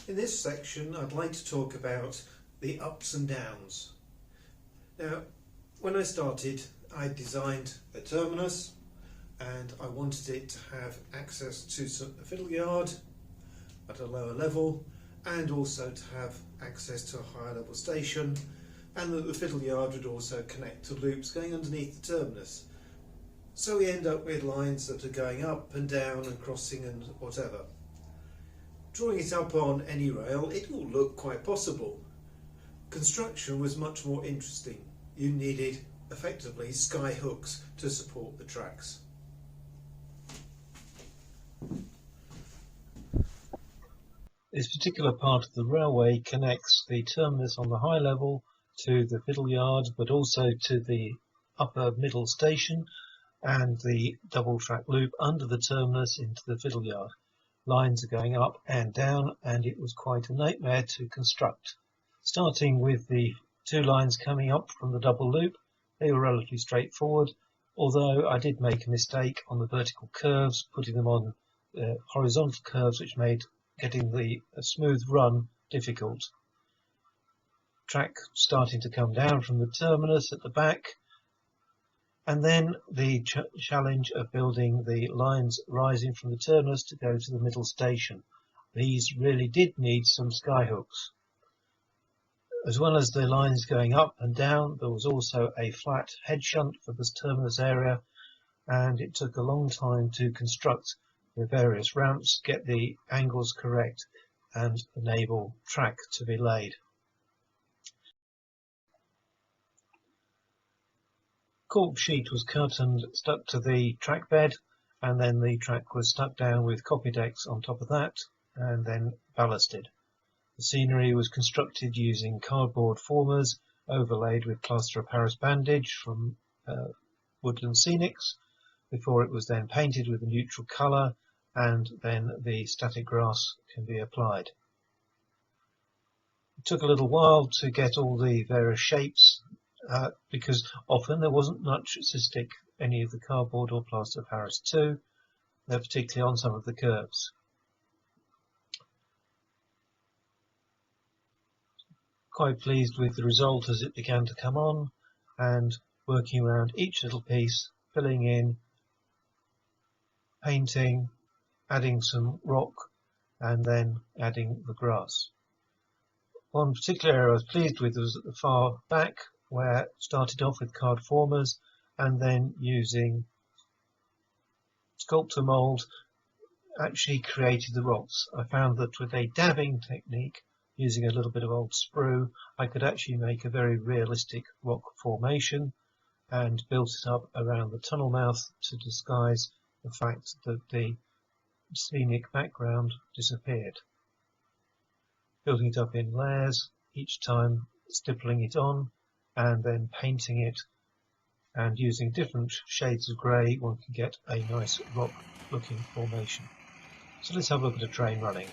In this section I'd like to talk about the ups and downs. Now, when I started I designed a terminus and I wanted it to have access to a fiddle yard at a lower level and also to have access to a higher level station, and that the fiddle yard would also connect to loops going underneath the terminus. So we end up with lines that are going up and down and crossing and whatever. Drawing it up on any rail, it will look quite possible. Construction was much more interesting. You needed effectively sky hooks to support the tracks. This particular part of the railway connects the terminus on the high level to the fiddle yard, but also to the upper middle station and the double track loop under the terminus into the fiddle yard. Lines are going up and down, and it was quite a nightmare to construct. Starting with the two lines coming up from the double loop, they were relatively straightforward, although I did make a mistake on the vertical curves, putting them on horizontal curves, which made getting the smooth run difficult. Track starting to come down from the terminus at the back, and then the challenge of building the lines rising from the terminus to go to the middle station. These really did need some skyhooks. As well as the lines going up and down, there was also a flat head shunt for this terminus area, and it took a long time to construct the various ramps, get the angles correct, and enable track to be laid. Cork sheet was cut and stuck to the track bed, and then the track was stuck down with copy decks on top of that and then ballasted. The scenery was constructed using cardboard formers overlaid with plaster of Paris bandage from Woodland Scenics, before it was then painted with a neutral colour, and then the static grass can be applied. It took a little while to get all the various shapes, because often there wasn't much to stick any of the cardboard or plaster of Paris to, particularly on some of the curves. Quite pleased with the result as it began to come on, and working around each little piece, filling in, painting, adding some rock, and then adding the grass. One particular area I was pleased with was at the far back, where it started off with card formers and then using sculptor mould actually created the rocks. I found that with a dabbing technique, using a little bit of old sprue, I could actually make a very realistic rock formation and built it up around the tunnel mouth to disguise the fact that the scenic background disappeared. Building it up in layers, each time stippling it on and then painting it, and using different shades of grey, one can get a nice rock looking formation. So let's have a look at a train running.